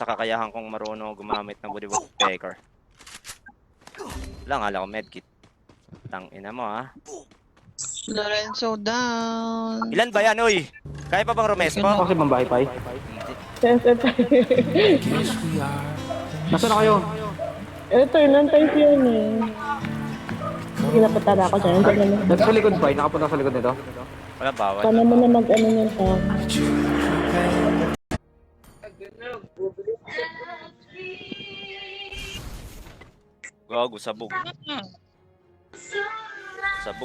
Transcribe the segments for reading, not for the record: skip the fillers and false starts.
sa kakayahan kong marunong gumamit ng Bullywug Pecker. Lang, hala ko medkit. Tangina mo, ha? Lorenzo down. Ilan ba yan, uy? Kaya pa bang Romesco? Kasi mambahay pa eh. Nasaan na kayo? Ito, inantay siya yun eh. Pinapatara ako dyan. Diyan naman. Nasa likod pa eh. Nakapunta sa likod nito. Wala bawal. Sana mo na mag-ano niyan pa. Gago, sabog.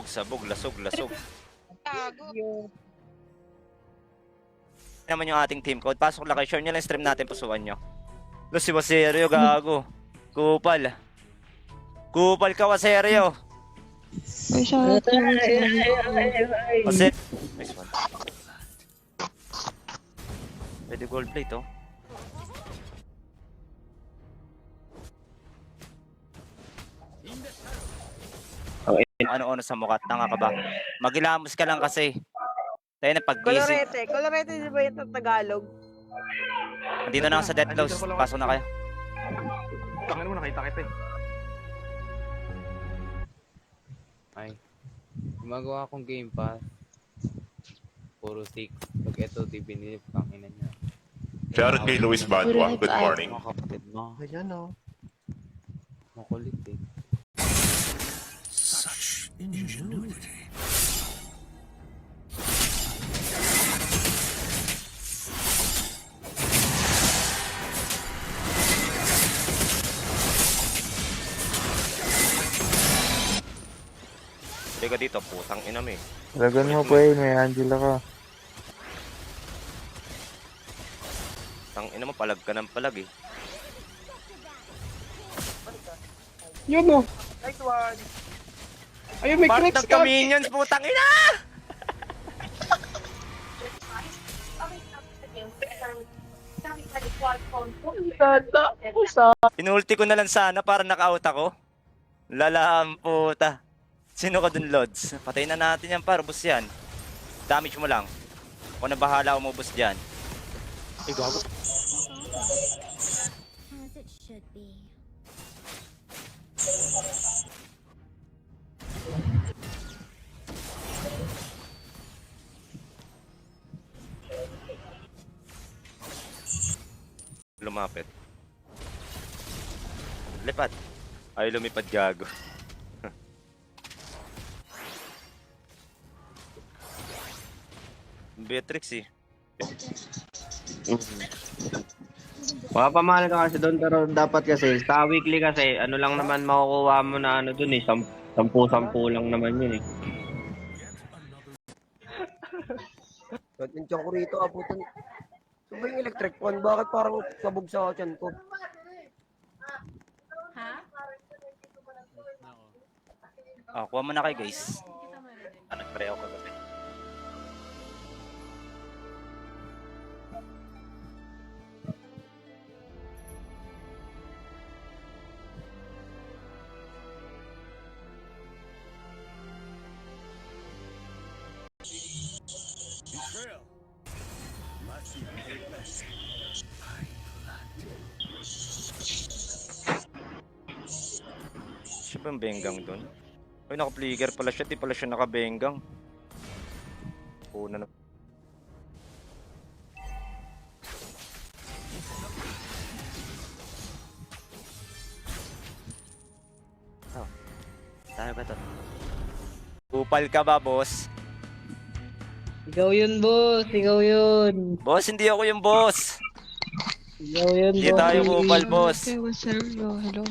Sabog, lasog. Naman yung ating team code. Pasok lang kayo. Share nyo lang stream natin. Pusuan nyo. Lo, si Waserio, gago. Kupal ka, Waserio. Ay, shoutout Waserio. Nice one. Pwede gold plate, oh. Ano sa mukha? Tanga ka ba? Magilamos ka lang kasi. Tayo na pag-gising. Colorete di ba yung Tagalog? Andito na ako sa death close. Pasok na kayo. Tangin mo, nakita kita eh. Ay, gumagawa akong game pass. Puro 6. Pag ito, di binilip kang ina niya. Shoutout kay Luis Badwa. Good morning. Mga kapatid mo. Ayan o. Makulit eh. Teka dito, putang ina mo eh. Lagan mo pa eh, may Angela ka. Tang ina mo, palag ka ng palag eh. Yun o. Nice one. Ayun, may Part cracks ng ka-minions, putang ina! Inulti ko na lang sana para naka-out ako. Lalaam puta. Sino ka dun, Lods? Patayin na natin yan, par. Ubus yan. Damage mo lang. Ako na bahala umubos dyan. Ay, gago. As it should be. Lumapit. Lipat. Ay, lumipad, gago. Beatrix eh. Makapamahal ka kasi doon pero dapat kasi sa weekly kasi ano lang naman makukuha mo na ano doon eh 10-10 lang naman yun eh. Ba't yung tiyan ko rito, abutan. Ito ba yung electric fan? Bakit parang sabog sa tiyan ko? Kuha mo na kayo guys. Nag-pray ako kagabi. Siya ba yung benggang dun? Ay, naka-flicker pala siya. Di pala siya naka-benggang. Una na. Oh. Tayo ba to? Kupal ka ba, boss? Ikaw yun, boss. Ikaw yun. Boss, hindi ako yung boss. Ikaw yun, Hindi tayo kupal, boss. Okay, Waserio. Hello.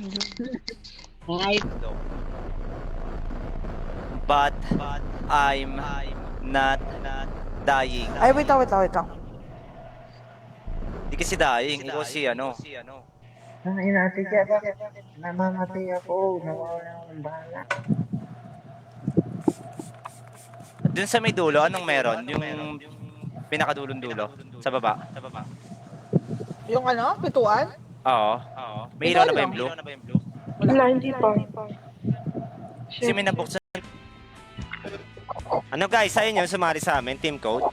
Ay, But I'm not dying. Ay, wait lang. Hindi kasi dying. Ikaw si ano. Ay, natin siya. Namamatay ako. Nawawala akong bala. Dun sa may dulo, anong meron? Yung pinakadulong dulo. Sa baba. yung ano? Pituan? Oo. May ilaw na ba yung blue? Wala, hindi pa. Kasi may nabuksan. Ano guys, sa inyo, sumali sa amin, team code.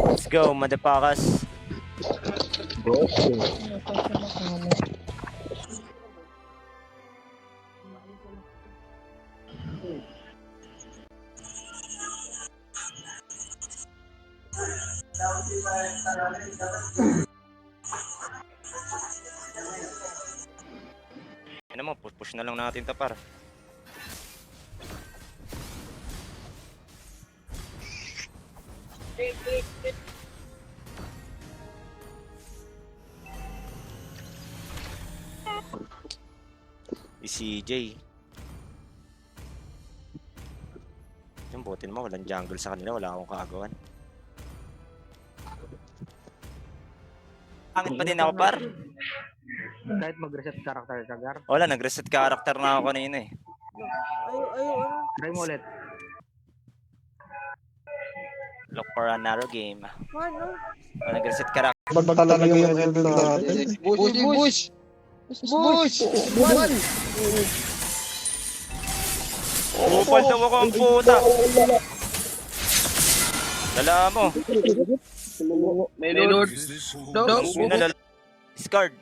Let's go, motherfuckers. Ano mo, push na lang natin to par. Si CJ. Yung butin mo, walang jungle sa kanila, wala akong kaagawan. Pangit pa din ako par. Kahit mag-reset character ka, Gar. Wala, nag-reset character na ako kanina eh. Try mo ulit. Look for another game. Nag-reset character. Talaga yung level natin. Bush! Bush! Upal daw ako ang puta. Dala mo. May lord. Discard.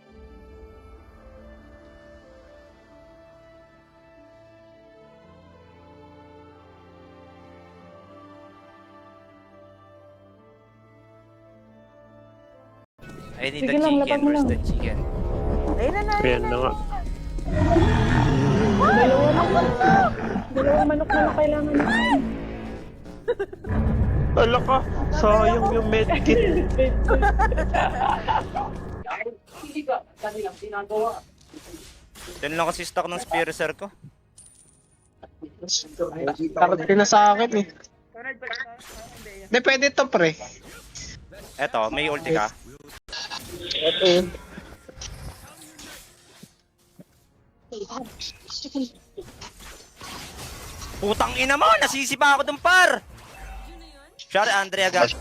I need the chicken. Where's the chicken? Ayan na nga. Dalawang manok na kailangan natin. Ala ka, sayang yung medkit. Yan lang kasi stock ng Spearser ko. Takot ka na sa akin eh. Hindi, pwede to pre. Eto, may ulti ka. Putang ina mo! Nasisipa ako dun par! Sorry, Andrea Gag.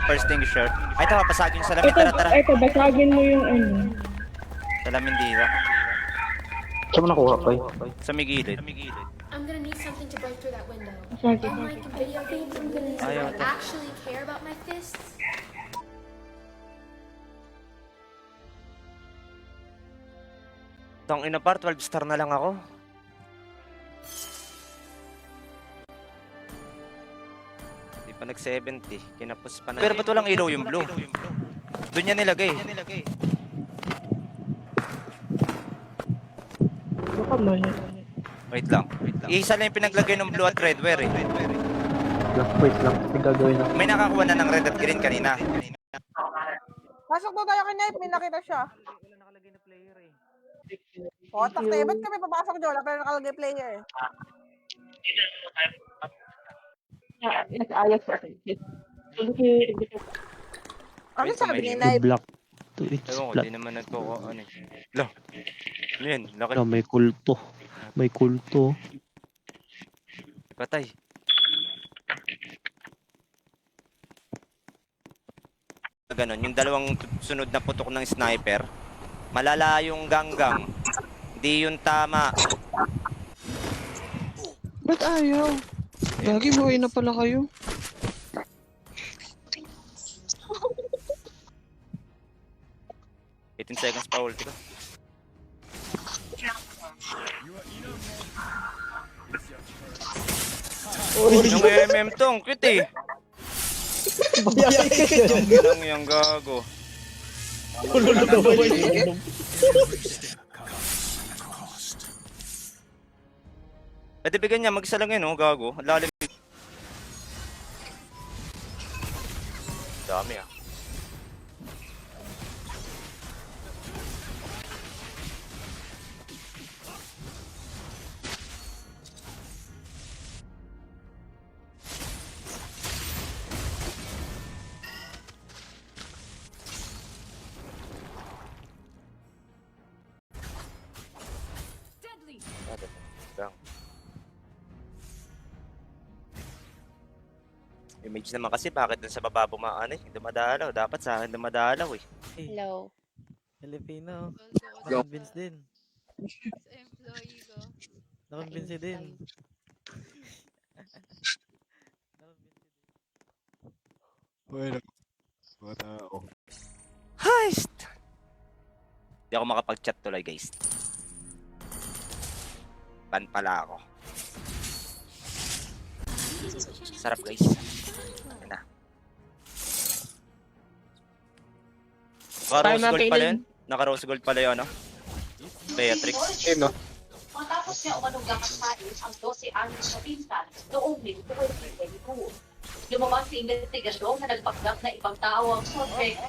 First thing sure. Ay, tama, pasagin yung salamin. Tara, tara. Ito, basagin mo yung ano. Salamin dito. Saan mo nakuha, Pai? Sa may gilid. I'm gonna need something to break through that window. Basagin. Unlike in video games, I'm gonna need Ayaw, someone to actually care about my fists. Tang ina par, 12 star na lang ako. Di pa nag-70. Kinapos pa na. Pero ba't walang ilaw yung blue? Doon niya nilagay. Baka mali. Wait lang. Isa lang yung pinaglagay ng blue at red. Where eh? Wait lang, may gagawin ako. May nakakuha na ng red at green kanina. Pasok daw tayo kay Knife, may nakita siya. Wala nakalagay na player eh. O, takte, ba't kami papasok dyan? Wala pero nakalagay player eh. Nag-ayos ako. Ano Wait, sabi may- ni Knife? Black to its Ewan ko, flat. di naman nagkoko ano eh. Lo. Ano yan? Laki. No, may kulto. May kulto. Patay. Ganon, yung dalawang sunod na putok ng sniper, malala yung ganggang. Di yun tama. Ba't ayaw? Lagi buhay na pala kayo. $18 seconds pa ulti ko. Yung MM to, ang cute eh. Lang yung gago. Pwede bigyan niya, mag-isa lang yun, oh, gago. Ang lalim. Dami ah. lang. Image naman kasi bakit dun sa baba dumadalaw. Dapat sa akin dumadalaw eh. Hello. Filipino. Yo. Convince din. Employee ko. Nakonvince din. Heist! Hindi ako makapag-chat tuloy guys. Ban pala ako. Sarap guys. Ayan na. Naka-rose gold pala yun? Naka-rose gold pala yun, ano? Beatrix. Ayun, no? Matapos niya umanong gakasain ang 12 anos sa pinsan noong 2022. Lumabas sa investigasyon na nagpaglak na ibang tao ang suspect.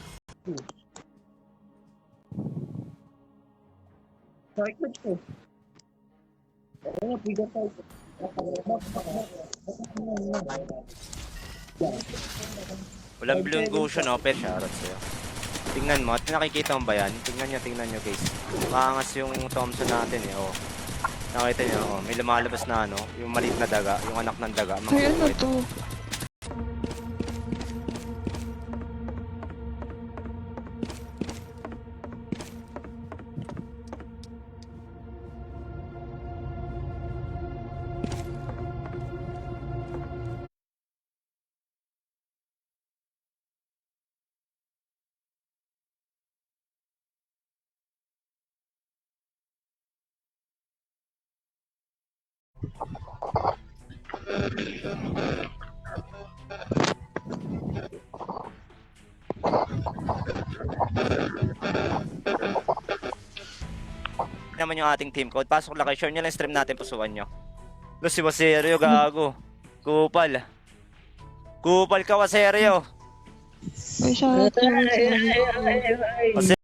Walang blue gusyo, no? Pero shoutout sa'yo. Tingnan mo, at nakikita mo ba yan? Tingnan nyo guys. Maangas yung Thompson natin eh, oh. Nakita nyo, oh. May lumalabas na ano, yung maliit na daga, yung anak ng daga. Mga Ay, ano white. to? Naman yung ating team code. Pasok lang kayo. Share nyo lang stream natin. Pusuan nyo. Lo si Waserio, gago. Kupal. Kupal ka, Waserio. Ay, shoutout naman sa Kasi...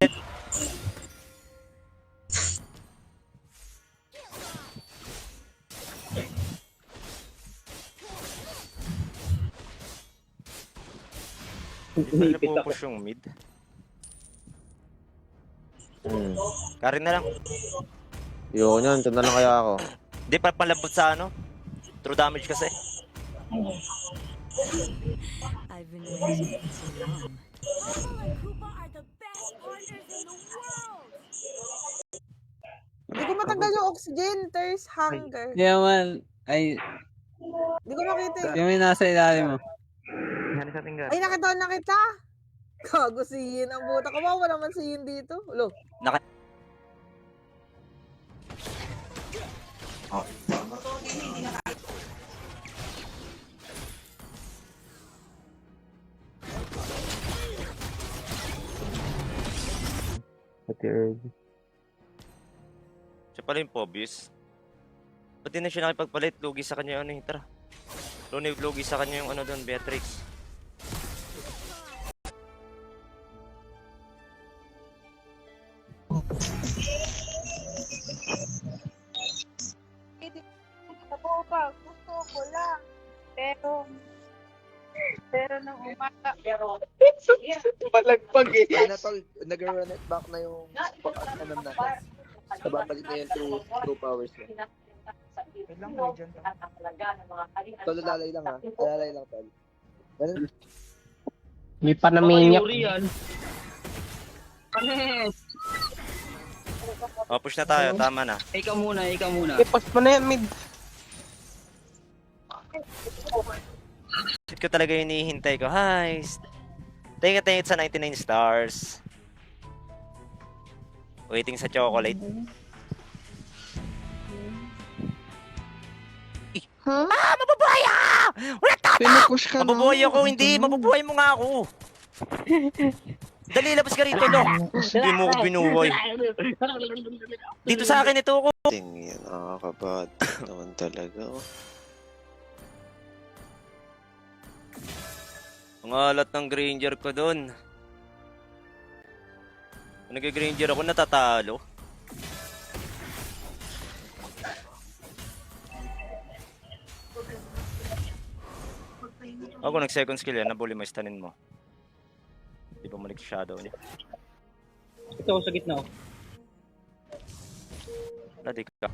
Hindi pa napupush yung mid. Karin na lang. Yun yan, ito na lang kaya ako. Hindi pa palabot sa ano. True damage kasi. I've been waiting so long. Paul and Koopa are the best partners in the world. Hindi ko matanggal yung oxygen. There's hunger. Hindi naman. Ay, Hindi ko makita eh. yung may nasa ilalim mo. Ay, nakita na kita. Gago si Yin. Ang buta ko. Wala naman si Yin dito. Ulo. Siya pala yung Pobius. Ba't di na siya nakipagpalit? Lugi sa kanya yung ano yung tara. Lugi sa kanya yung ano doon, Beatrix. Gusto ko lang. Pero nung umaga. Malagpag eh. Ano tol, nag-run it back na yung ano natin. Nababalik na yung true powers na. Tol, lalay lang ha. Lalay lang tol. Ganun. May panaminiak. O, push na tayo. Tama na. Ikaw muna. Ipas mo na yan, mid. Shit ko talaga yung hinihintay ko. Heist. Thank you sa 99 stars. Waiting sa chocolate. Ha? Mabubuhay ako! Wala tata! Pinupush ka na. Mabubuhay ako, hindi. Mabubuhay mo nga ako. Dali, labas ka rito, no? Hindi mo ako binuhay. Dito sa akin ito ako. Tingin, nakakabad naman talaga. Ang alat ng Granger ko doon. Kung nag-Granger ako, natatalo. Ako nag-second skill yan, nabuli mo, istanin mo. Di ba malik shadow niya? Ito sa gitna. Wala, di ka.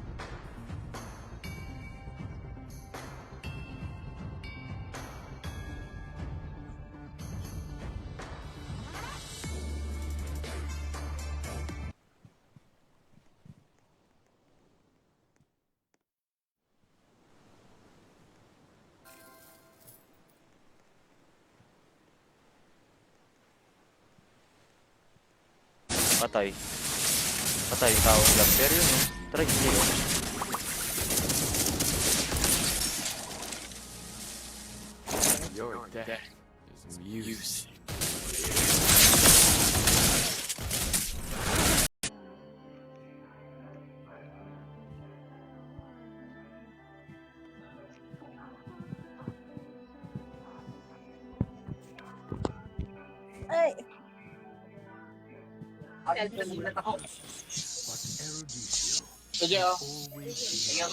Patay. Patay, tawag lang. Pero yun, no? Try nyo. Your death is music. Ay!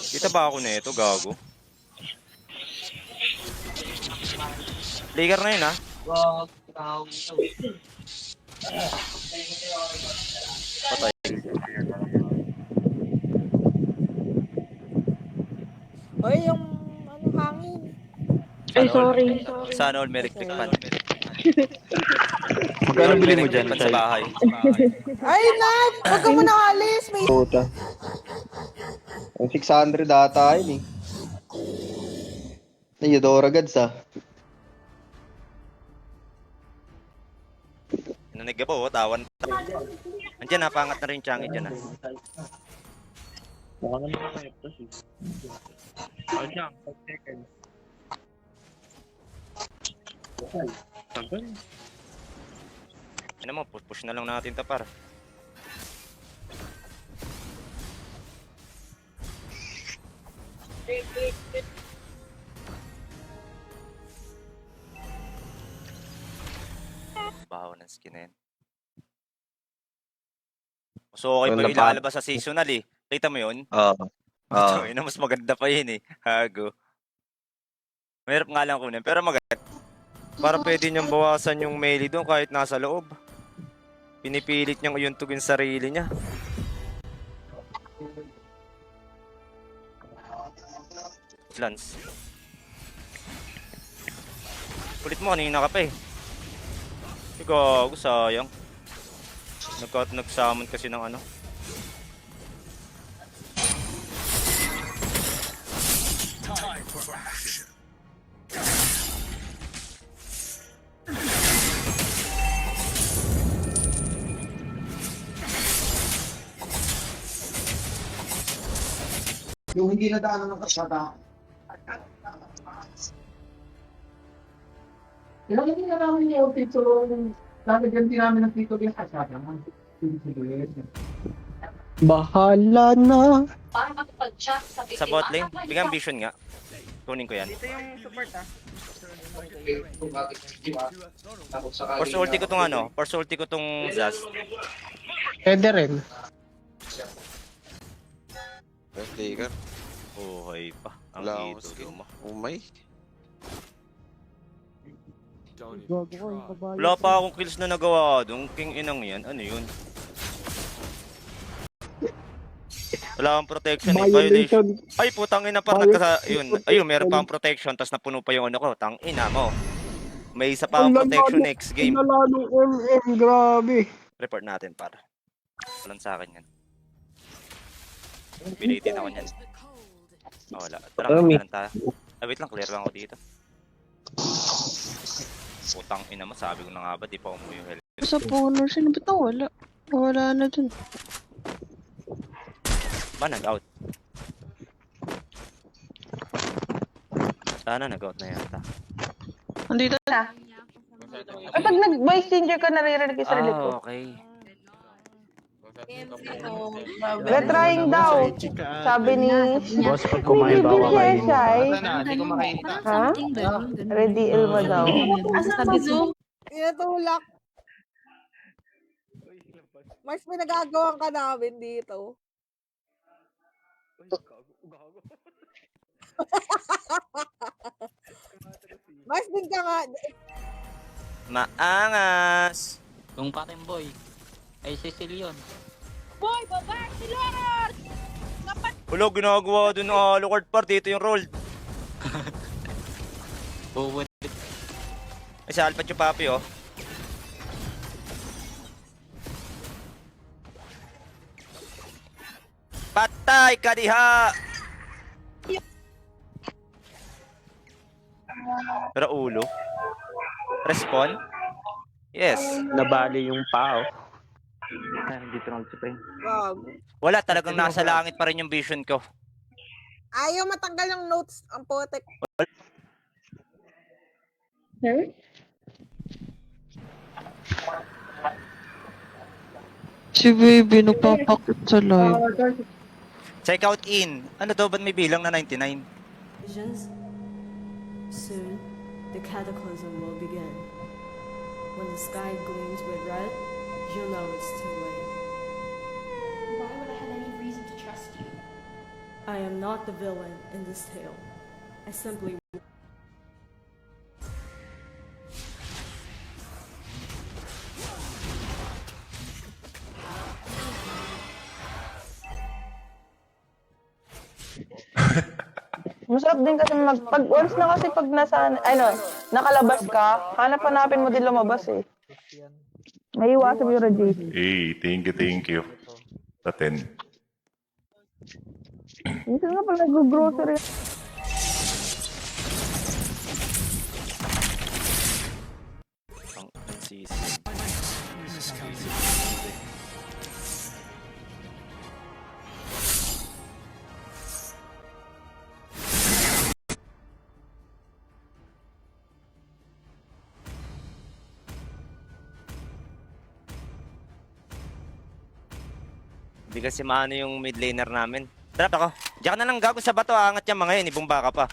Kita ba ako na ito, gago? Flicker na yun, ha? Patay. Oy, yung ano, hangin. Ay, sorry. Sana all may electric fan. Magkano bili mo dyan, Electric fan sa Chay? bahay. Ay, Nat! Huwag ka muna alis! May... Puta. Ang 600 ata yun eh. Ay, Eudora Gads ah. Nanig ka po, tawan. Andiyan, napangat na rin Changi dyan, ha? Mukha naman ako ito eh. Oh, dyan, 5 seconds. Tagal. Ano mo, push na lang natin ito, par. Baho ng skin na yan. So okay pa yung ilalabas sa seasonal eh. Kita mo yun? Oo. Ito, yun, mas maganda pa yun eh. Hago. Mahirap nga lang kunin, pero maganda. Para pwede niyang bawasan yung melee doon kahit nasa loob. Pinipilit niyang uyuntog yung sarili niya. Lance. Kulit mo, kanina ka pa eh. Gago, sayang. Nag-summon kasi ng ano. Yung hindi nadaanan ng kasada. Ilang hindi na namin yung tito, lalagyan din namin ng tito yung kasada. Bahala na. Para makipag-chat sa Sa bot lane, bigyan vision nga. Kunin ko yan. Ito yung support, ah. Force ulti ko tong ano, force ulti ko tong Zaz. Pwede rin. Flicker. Buhay pa. Ang Wala akong ito skill. mo. Umay. Wala pa akong kills na nagawa doon. King inang yan. Ano yun? Wala akong protection eh. Violation. Ay, putang ina pa. Yun. Ayun, meron pa akong protection. Tapos napuno pa yung ano ko. Tang ina mo. May isa pa akong protection next game. Nalalong MM, grabe. Report natin para. Walang sa akin yan. Pilitin ako niyan. Oh, wala. Tara, lang tayo. Ah, wait lang. Clear lang ako dito. Putang ina mo. Sabi ko na nga ba. Di pa umuwi yung health. Sa ponor, sino ba wala? Wala na dun. Ba, nag-out? Sana nag-out na yata. Andito na. Kapag nag-voice changer ka, naririnig yung sarili ko. Okay. We're trying daw. Sabi ni... Boss, pag kumain ba ako kayo? Hindi ko makita. Ha? Ready Elma daw. Tinatulak. Mas may nagagawang ka namin dito. Mas din ka nga. Maangas! Kung patin boy, ay Cecilion. Boy, baba! Si Lord! Hulo, ginagawa doon ng Alucard par. Dito yung roll. Buwit. Ay, sa Alpha Chupapi, oh. Patay ka diha! Pero ulo. Respawn? Yes. Nabali yung pao. Dito na si Peng. Gago. Wala, talagang nasa langit pa rin yung vision ko. Ayaw matanggal yung notes. Ang potek. Si baby nagpapakit sa live. Check out in. Ano daw, ba't may bilang na 99? Visions. Soon, the cataclysm will begin. When the sky gleams with red, you'll know it's too late. Why would I have any reason to trust you? I am not the villain in this tale. I simply... Masarap din kasi once na kasi pag nakalabas ka, hanap-hanapin mo din lumabas eh. Naiiwasan mo yung Reggie. Hey, thank you. Sa 10. Minsan nga pala nag-grocery. Ang sisi. Hindi kasi maano yung mid laner namin. Trap ako. Diyan ka na lang gago sa bato, aangat yan mga yun, ibumba ka pa.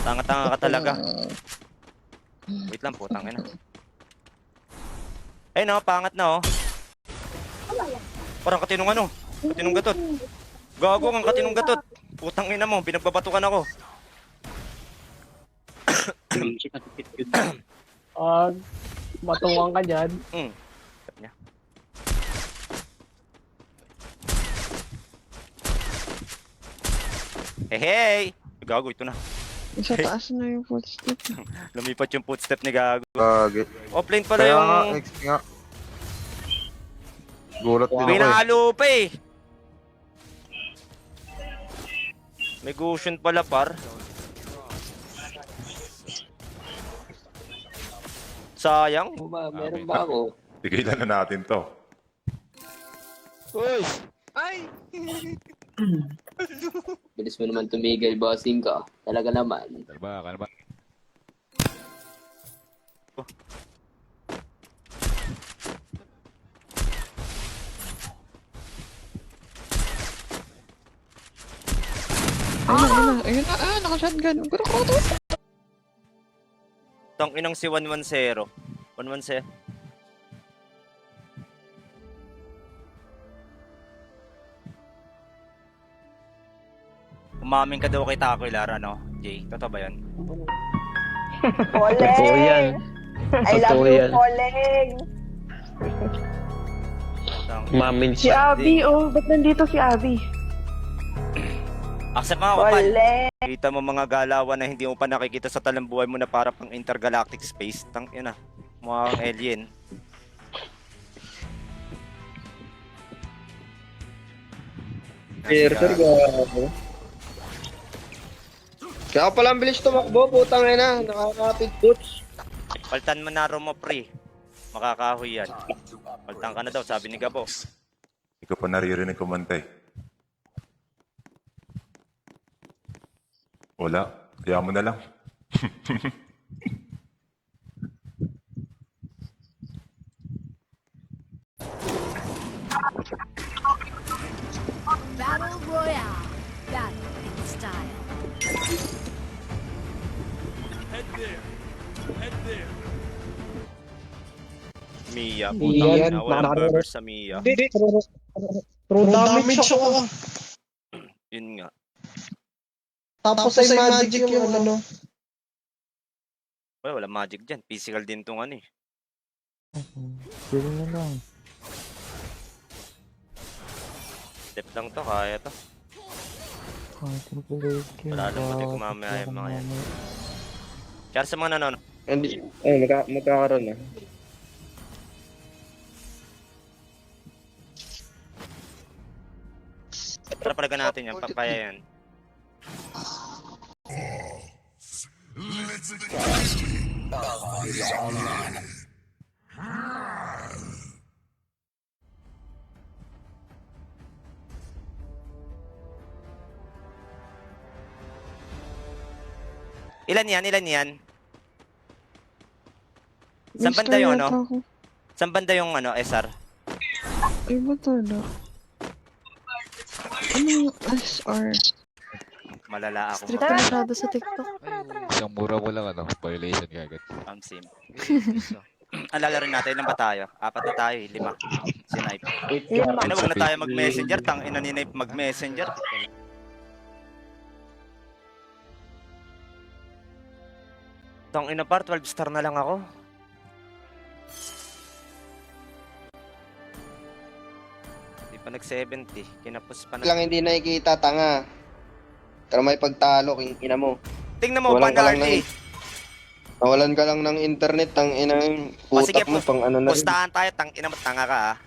Tanga-tanga ka talaga. Wait lang, putang ina. Ayun no, pangat na oh. Parang katinong ano, katinong gatot. Gago ang katinong gatot. Putang ina mo, pinagbabatukan ako. Matungan ka dyan. Niya. Hey! Gago, ito na. Sa taas na yung footstep. Lumipat yung footstep ni Gago. Gagi. Offlane pala Kaya yung... nga, X nga. Gulat din ako eh. Pinalo pa eh. May Gusion pala par. Sayang. Meron ba ako? Tigilan na natin to. Uy! Ay! Bilis mo naman tumigil, bossing ka. Talaga naman. Ayun na, naka-shotgun. Pero ko to. Tang inang si 110. 110. Umamin ka daw kay Taco Lara, no? Jay, totoo ba yan? Poleng! Totoo yan. I love Totoo you, yan. Poleng! Mamin Si siya. Abby, oh. Ba't nandito si Abby? Accept mga kapal. Poleng! Kita mo mga galawan na hindi mo pa nakikita sa talambuhay mo na para pang intergalactic space. Tang ina. Mukhang alien. Sir, gago. Kaya pala ang bilis tumakbo, putang ina. Nakaka-rapid boots. Paltan mo na Romo pre. Makakahoy yan. Paltan ka na daw, sabi ni Gabo. Hindi ko pa naririnig kumantay. Wala. Kaya mo na lang. Battle Royale. Battle in style. Mia, Iyan, putang ina. Walang nakaka- burger sa Mia. True damage ako. Yun nga. Tapos ay magic yung ano. Wala magic dyan. Physical din tong ano eh. Sino na lang? Step lang to, kaya to. Wala lang pati kumamaya yung mga yan. Kaya sa mga nanonood. Hindi, magkakaroon na. Tara palaga natin yan, papaya yan. Let's go. Ilan yan? Ilan yan? May Saan banda star yung yata ano? ako. Saan banda yung ano, SR? Ay, ba't wala? Ano yung SR? Malala ako. Strict ka masyado sa TikTok. Isang mura mo lang, violation kagad. Sim. Alala rin natin, ilan ba tayo? 4 na tayo, 5. Si Knife. Ano, wag na tayo mag-messenger. Tangina ni Knife mag-messenger. Tangina par, 12 star na lang ako. Hindi pa nag-70. Kinapos pa na. Lang hindi nakikita, tanga. Pero may pagtalo, ina mo. Tingnan mo, Walang ka lang Panarty. Nawalan ka lang ng internet, tang ina yung O sige, utak mo, pang ano na rin. pustahan tayo. Tangina mo, tanga ka ah.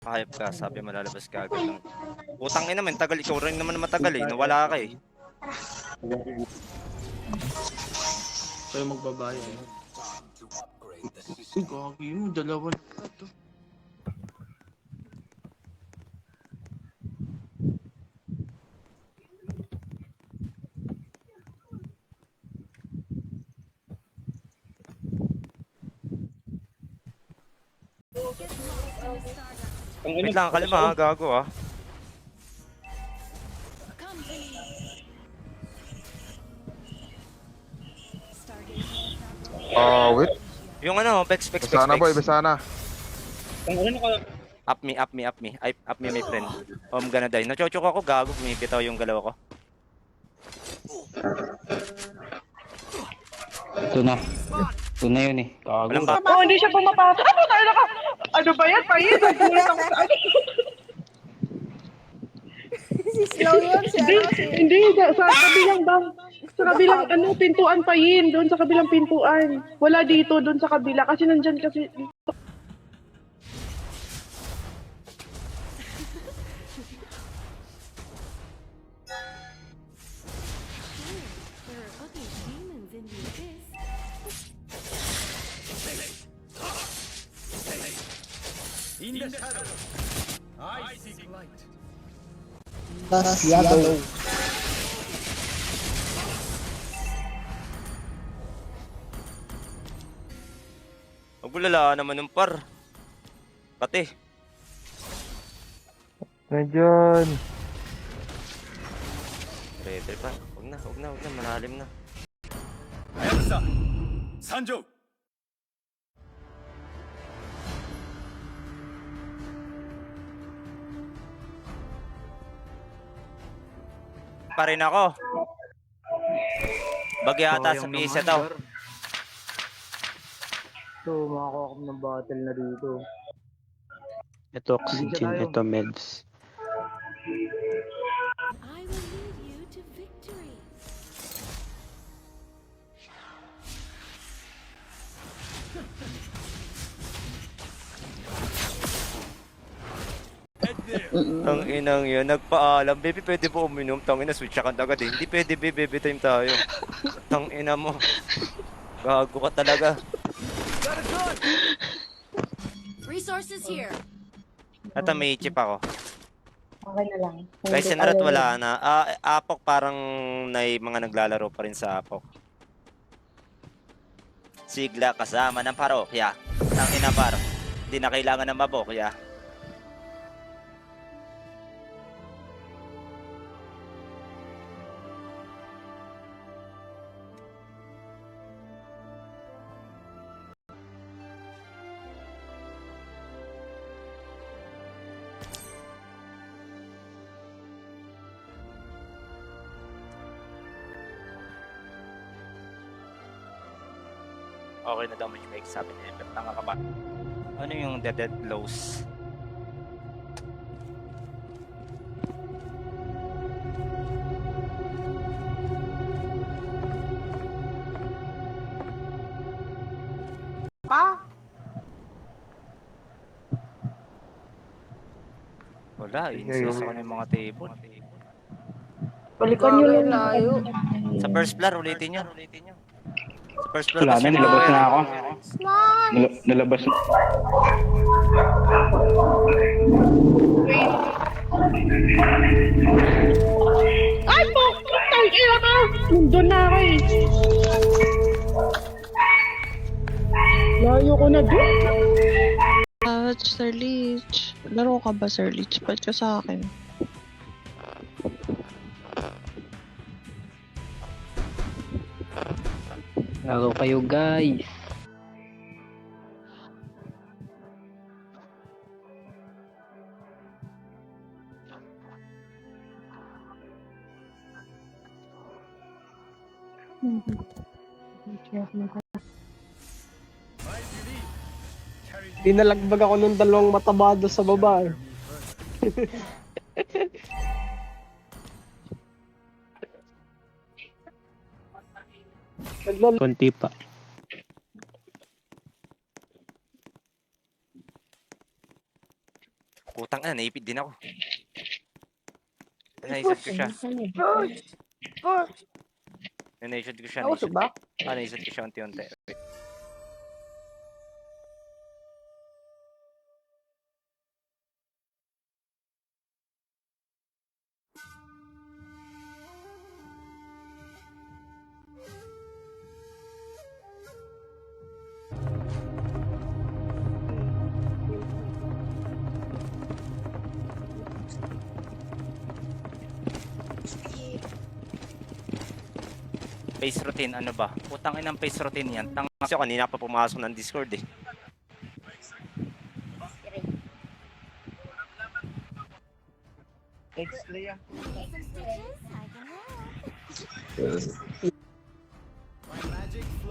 Kahayop ka, sabi mo lalabas ka agad ng... Utang ina man, tagal. Ikaw rin naman matagal eh. Nawala ka eh. Kayo magbabayad. Gagi mo, dalawa na to. Wait lang, kalma ha, gago ah. Wait. Yung ano, Bex. Besana boy, besana. Up me, my friend. I'm gonna die. Nachochok ako, gago. Bumibitaw yung galaw ko. Ito na. Ito na yun eh. Walang ba? Oh, hindi siya pumapasok. Ano tayo naka... Ano ba yan? Payin, nagulat ako sa ano. Si Slow yun, si ano, si... Hindi, sa kabilang bang... Sa kabilang pintuan pa yun. Doon sa kabilang pintuan. Wala dito, doon sa kabila. Kasi nandyan kasi... There are other demons in the abyss. Magbulala naman ng par. Pati. Medyon. Ready pa. Huwag na. Malalim na. Pa rin ako. Bagay ata sa pisa daw. Ito, makakuha ko ng bottle na dito. Ito oxygen, ito meds. I will lead you to victory. Ang inang yun, nagpaalam. Baby, pwede po uminom. Tang ina, switch ka agad eh. Hindi pwede, baby time tayo. Tang ina mo. Gago ka talaga. Resources here. Ata may chip ako. Okay na lang. Guys, si Narat wala na. Apok parang mga naglalaro pa rin sa Apok. Sigla kasama ng parokya. Tang ina par. Hindi na kailangan ng mabokya. Okay na daw matchmake, sabi ni Ember. Tanga ka ba? Ano yung dead lows? Pa? Wala, insist ako ng mga table. Balikan nyo lang layo. Sa first floor, ulitin nyo. Sa first floor. Wala na, nilabas na ako. Nilabas na. Ay po! Ay, ka! Nandun na ako eh. Layo ko na doon. Sir Leech. Laro ka ba, Sir Leech? Ba't ka sa akin? Laro kayo guys. Dinalagbag ako ng dalawang matabado sa baba. Konti pa. Putang na, naipid din ako. Naisip ko siya. Naisip ko siya. Nauso ba? Naisip ko siya unti-unti. Face routine, ano ba? Putang inang face routine yan. Tang kasi ako kanina pa pumasok ng Discord eh.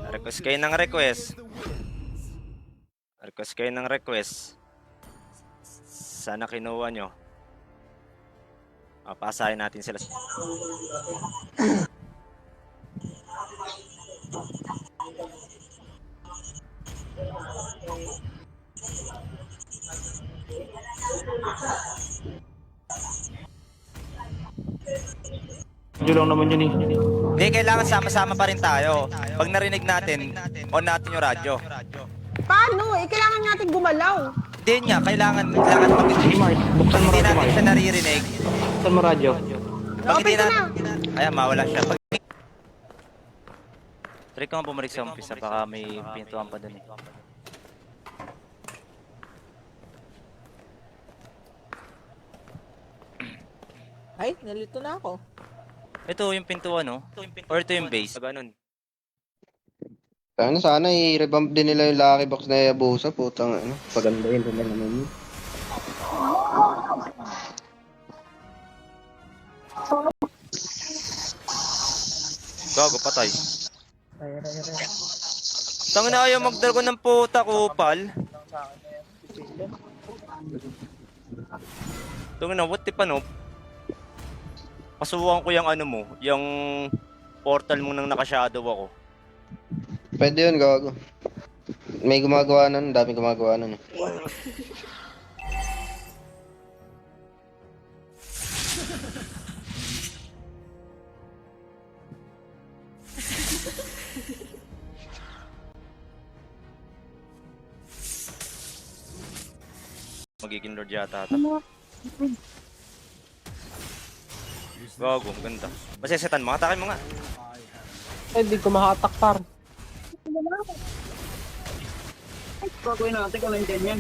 Request kayo ng request. Request kayo ng request. Sana kinuha nyo. Pasahin natin sila. Yun lang naman yun eh. Hindi, kailangan sama-sama pa rin tayo. Pag narinig natin, on natin yung radyo. Paano? Kailangan natin gumalaw. Hindi niya, kailangan mag- Buksan mo hindi radyo, natin Mart. siya naririnig. Buksan mo radyo. Pag hindi Open ko natin, ayan, mawala siya. Try ko nga bumalik sa umpisa, baka may pintuan pa dun eh. Ay, nalito na ako. Ito yung pintuan, no? Or ito yung base. Ganun. Sana i-revamp din nila yung Lucky Box na Hayabusa. Putang ano. Paganda yun nila naman yun. Gago, patay. Tangin na ayaw magdargo ng puta, kupal. Tangin na, what if ano? Pasubukan ko yung ano mo, yung portal mo nang naka-shadow ako. Pwede yun, gago. May gumagawa nun. Dami gumagawa nun eh. Magiging lord yata ata. Gago, ganda. Masesetan mo, atakin mo nga. Ay, di ko mahatak par. Gagawin natin kung nandiyan yan.